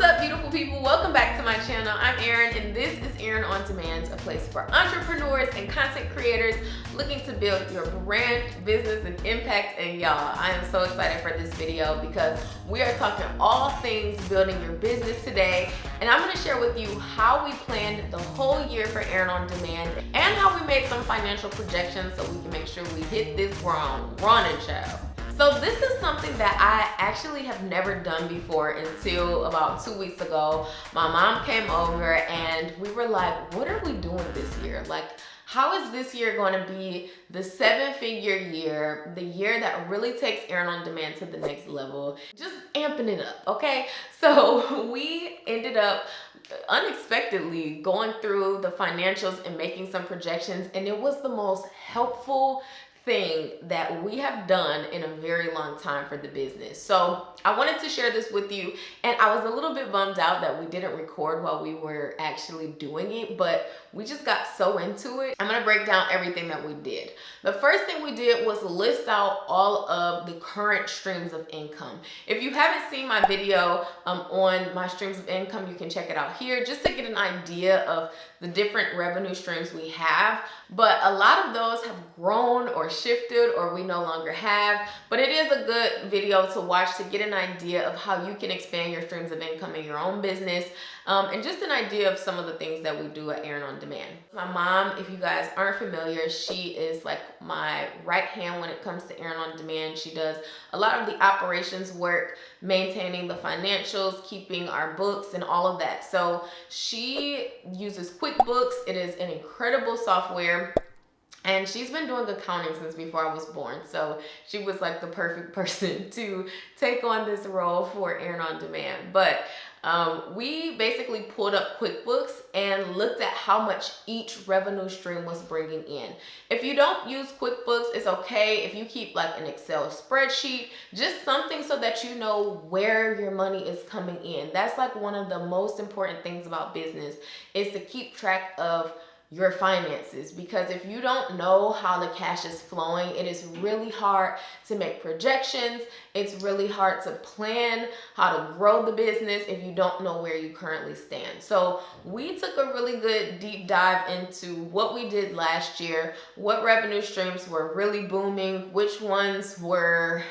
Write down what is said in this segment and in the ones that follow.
up, beautiful people? Welcome back to my channel. I'm Erin, and this is Erin On Demand, a place for entrepreneurs and content creators looking to build your brand, business, and impact. And y'all, I am so excited for this video because we are talking all things building your business today. And I'm gonna share with you how we planned the whole year for Erin On Demand and how we made some financial projections so we can make sure we hit this ground running, child. So this is something that I actually have never done before until about 2 weeks ago. My mom came over and we were like, what are we doing this year? Like, how is this year going to be the 7-figure year, the year that really takes Erin On Demand to the next level? Just amping it up, okay? So we ended up unexpectedly going through the financials and making some projections, and it was the most helpful thing that we have done in a very long time for the business. So I wanted to share this with you, and I was a little bit bummed out that we didn't record while we were actually doing it, but we just got so into it. I'm gonna break down everything that we did. The first thing we did was list out all of the current streams of income. If you haven't seen my video on my streams of income, you can check it out here just to get an idea of the different revenue streams we have. But a lot of those have grown or shifted or we no longer have, but it is a good video to watch to get an idea of how you can expand your streams of income in your own business, and just an idea of some of the things that we do at Erin On Demand. My mom, if you guys aren't familiar, she is like my right hand when it comes to Erin On Demand. She does a lot of the operations work, maintaining the financials, keeping our books and all of that. So she uses QuickBooks. It is an incredible software. And she's been doing accounting since before I was born. So she was like the perfect person to take on this role for Erin On Demand. But we basically pulled up QuickBooks and looked at how much each revenue stream was bringing in. If you don't use QuickBooks, it's okay. If you keep like an Excel spreadsheet, just something so that you know where your money is coming in. That's like one of the most important things about business, is to keep track of your finances, because if you don't know how the cash is flowing, it is really hard to make projections. It's really hard to plan how to grow the business if you don't know where you currently stand. So we took a really good deep dive into what we did last year, what revenue streams were really booming, which ones were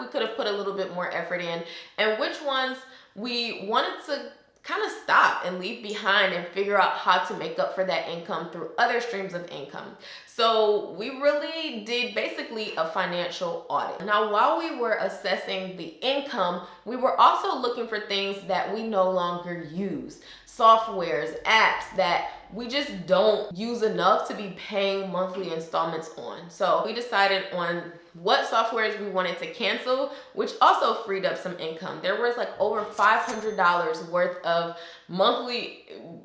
we could have put a little bit more effort in, and which ones we wanted to kind of stop and leave behind and figure out how to make up for that income through other streams of income. So we really did basically a financial audit. Now, while we were assessing the income, we were also looking for things that we no longer use, softwares, apps that we just don't use enough to be paying monthly installments on. So we decided on what softwares we wanted to cancel, which also freed up some income. There was like over $500 worth of monthly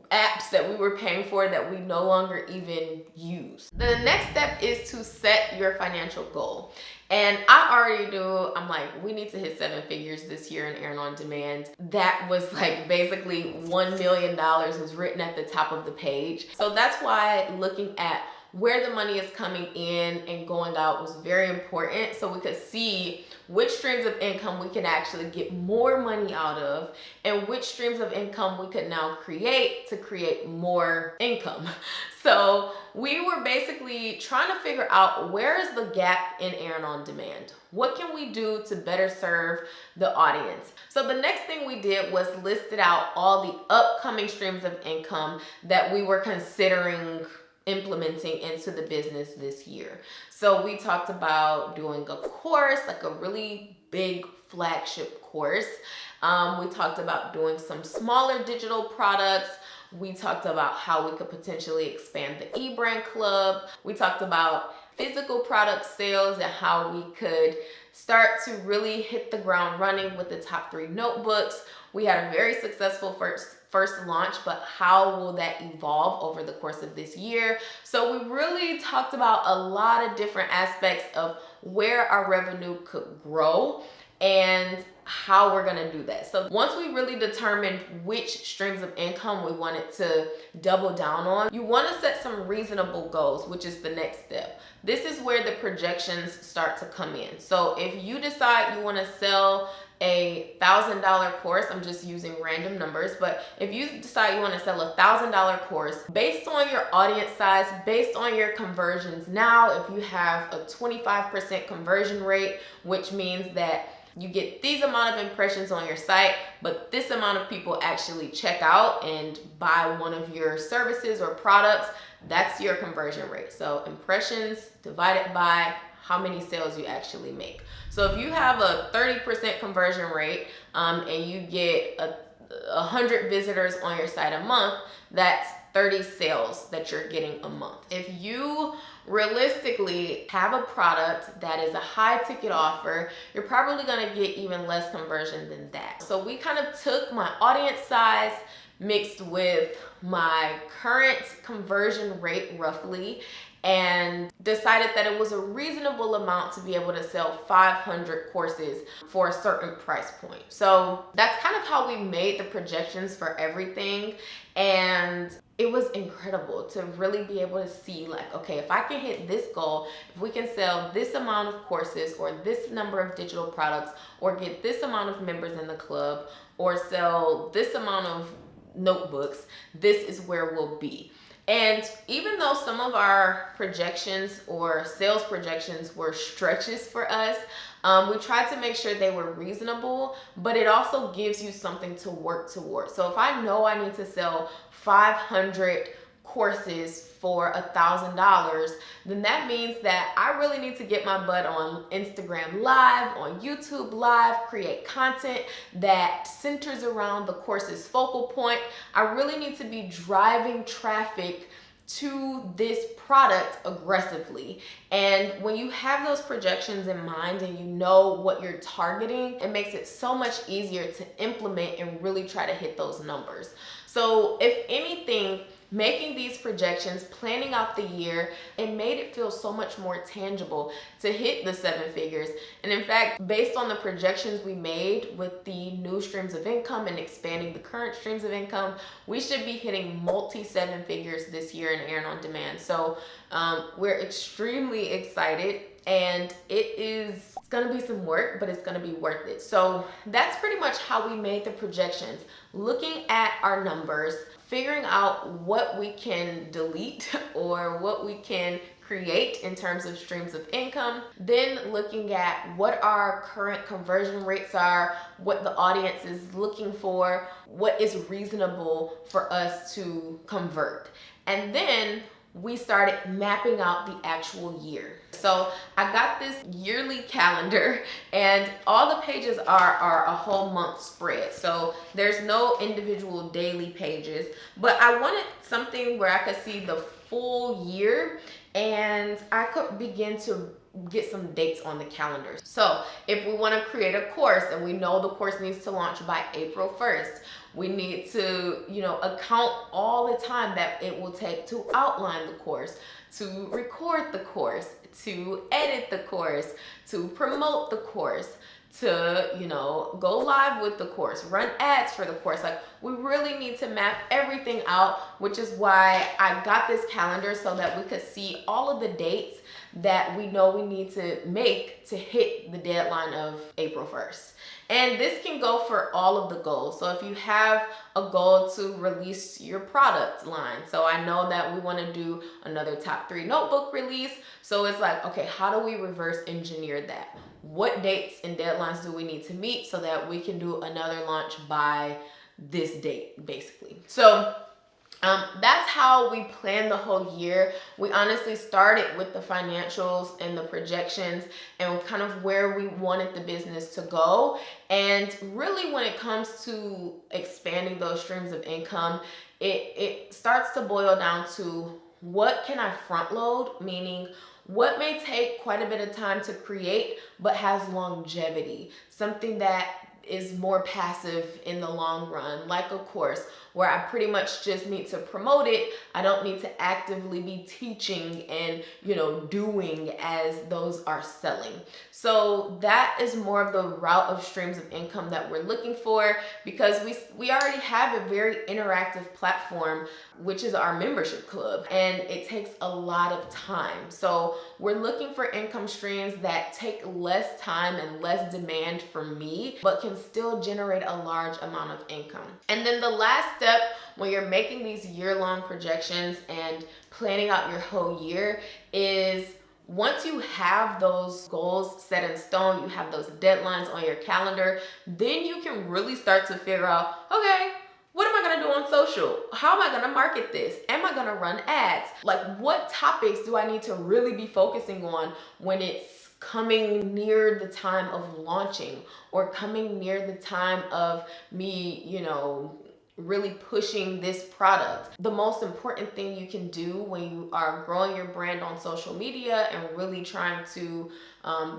apps that we were paying for that we no longer even use. The next step is to set your financial goal. And I already knew, I'm like, we need to hit 7 figures this year in Erin On Demand. That was like basically $1 million was written at the top of the page. So that's why looking at where the money is coming in and going out was very important, so we could see which streams of income we can actually get more money out of and which streams of income we could now create to create more income. So we were basically trying to figure out, where is the gap in Erin On Demand? What can we do to better serve the audience? So the next thing we did was listed out all the upcoming streams of income that we were considering implementing into the business this year. So we talked about doing a course, like a really big flagship course. We talked about doing some smaller digital products. We talked about how we could potentially expand the eBrand club. We talked about physical product sales and how we could start to really hit the ground running with the top 3 notebooks. We had a very successful first launch, but how will that evolve over the course of this year? So we really talked about a lot of different aspects of where our revenue could grow and how we're gonna do that. So once we really determined which streams of income we wanted to double down on, you wanna set some reasonable goals, which is the next step. This is where the projections start to come in. So if you decide you wanna sell a $1,000 course, I'm just using random numbers, but if you decide you want to sell a $1,000 course, based on your audience size, based on your conversions now, if you have a 25% conversion rate, which means that you get these amount of impressions on your site, but this amount of people actually check out and buy one of your services or products, that's your conversion rate. So impressions divided by how many sales you actually make. So if you have a 30% conversion rate and you get 100 visitors on your site a month, that's 30 sales that you're getting a month. If you realistically have a product that is a high ticket offer, you're probably gonna get even less conversion than that. So we kind of took my audience size mixed with my current conversion rate roughly and decided that it was a reasonable amount to be able to sell 500 courses for a certain price point. So that's kind of how we made the projections for everything. And it was incredible to really be able to see like, okay, if I can hit this goal, if we can sell this amount of courses or this number of digital products or get this amount of members in the club or sell this amount of notebooks, this is where we'll be. And even though some of our projections or sales projections were stretches for us, we tried to make sure they were reasonable, but it also gives you something to work towards. So if I know I need to sell 500 courses for $1,000, then that means that I really need to get my butt on Instagram Live, on YouTube Live, create content that centers around the course's focal point. I really need to be driving traffic to this product aggressively. And when you have those projections in mind and you know what you're targeting, it makes it so much easier to implement and really try to hit those numbers. So if anything, making these projections, planning out the year, it made it feel so much more tangible to hit the 7 figures. And in fact, based on the projections we made with the new streams of income and expanding the current streams of income, we should be hitting multi 7 figures this year in Erin On Demand. So we're extremely excited. And it's gonna be some work, but it's gonna be worth it. So that's pretty much how we made the projections. Looking at our numbers, figuring out what we can delete or what we can create in terms of streams of income, then looking at what our current conversion rates are, what the audience is looking for, what is reasonable for us to convert. And then we started mapping out the actual year. So I got this yearly calendar and all the pages are a whole month spread. So there's no individual daily pages, but I wanted something where I could see the full year and I could begin to get some dates on the calendar. So if we want to create a course and we know the course needs to launch by April 1st, we need to, account all the time that it will take to outline the course, to record the course, to edit the course, to promote the course, to, go live with the course, run ads for the course. Like, we really need to map everything out, which is why I got this calendar so that we could see all of the dates that we know we need to make to hit the deadline of April 1st. And this can go for all of the goals. So if you have a goal to release your product line, so I know that we want to do another top 3 notebook release. So it's like, okay, how do we reverse engineer that? What dates and deadlines do we need to meet so that we can do another launch by this date, basically? So that's how we planned the whole year. We honestly started with the financials and the projections and kind of where we wanted the business to go. And really, when it comes to expanding those streams of income, it starts to boil down to what can I front load, meaning what may take quite a bit of time to create but has longevity, something that is more passive in the long run, like a course where I pretty much just need to promote it. I don't need to actively be teaching and, doing as those are selling. So that is more of the route of streams of income that we're looking for, because we already have a very interactive platform, which is our membership club, and it takes a lot of time. So we're looking for income streams that take less time and less demand from me, but can can still generate a large amount of income. And then the last step when you're making these year-long projections and planning out your whole year is, once you have those goals set in stone, you have those deadlines on your calendar, then you can really start to figure out, okay, what am I gonna do on social? How am I gonna market this? Am I gonna run ads? Like, what topics do I need to really be focusing on when it's coming near the time of launching, or coming near the time of me, really pushing this product? The most important thing you can do when you are growing your brand on social media and really trying to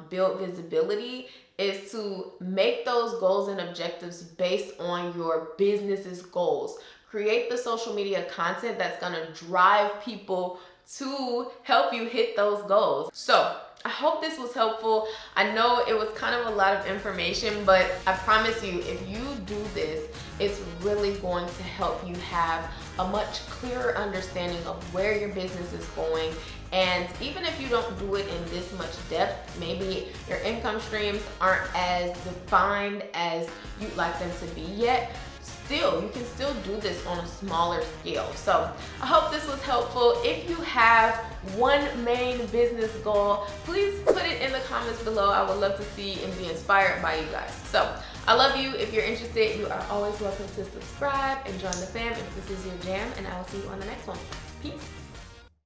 build visibility is to make those goals and objectives based on your business's goals. Create the social media content that's gonna drive people to help you hit those goals. So I hope this was helpful. I know it was kind of a lot of information, but I promise you, if you do this, it's really going to help you have a much clearer understanding of where your business is going. And even if you don't do it in this much depth, maybe your income streams aren't as defined as you'd like them to be yet, you can still do this on a smaller scale. So I hope this was helpful. If you have one main business goal, please put it in the comments below. I would love to see and be inspired by you guys. So I love you. If you're interested, you are always welcome to subscribe and join the fam if this is your jam, and I will see you on the next one. Peace.